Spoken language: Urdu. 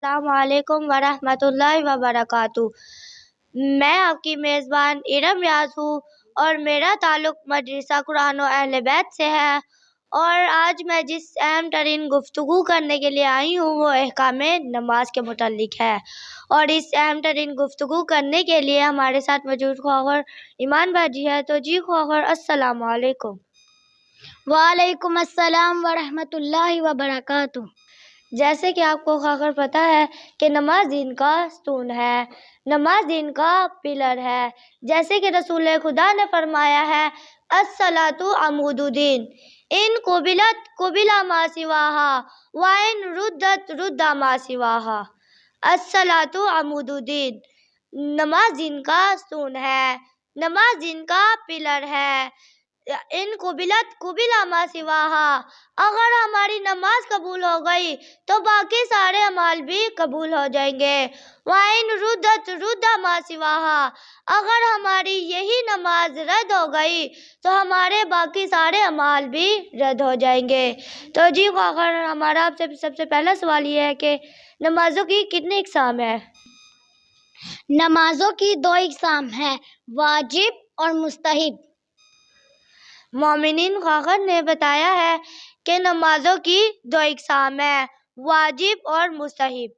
السلام علیکم ورحمۃ اللہ وبرکاتہ۔ میں آپ کی میزبان ارم ریاض ہوں اور میرا تعلق مدرسہ قرآن و اہل بیت سے ہے، اور آج میں جس اہم ترین گفتگو کرنے کے لیے آئی ہوں وہ احکام نماز کے متعلق ہے، اور اس اہم ترین گفتگو کرنے کے لیے ہمارے ساتھ موجود خواخر ایمان باجی ہے۔ تو جی خواخر، السلام علیکم۔ وعلیکم السلام ورحمۃ اللہ وبرکاتہ۔ جیسے کہ آپ کو خواخر پتہ ہے کہ نماز دین کا ستون ہے، نماز دین کا پلر ہے، جیسے کہ رسول خدا نے فرمایا ہے الصلاۃ عمود الدین، ان قبلت قبل ما سواہا وان ردت رد ما سواہا۔ الصلاۃ عمود الدین، نماز دین کا ستون ہے، نماز دین کا پلر ہے۔ ان قبلت قبل ما سواہا، اگر ہماری نماز قبول ہو گئی تو باقی سارے اعمال بھی قبول ہو جائیں گے۔ وَإِن رُدَّتْ رُدَّ مَا سِوَاهَا، اگر ہماری یہی نماز رد ہو گئی تو ہمارے باقی سارے اعمال بھی رد ہو جائیں گے۔ تو جی خواخر، ہمارا آپ سے سب سے پہلا سوال یہ ہے کہ نمازوں کی کتنی اقسام ہے؟ نمازوں کی 2 اقسام ہیں، واجب اور مستحب۔ مومنین خواخر نے بتایا ہے کہ نمازوں کی 2 اقسام ہیں، واجب اور مستحب۔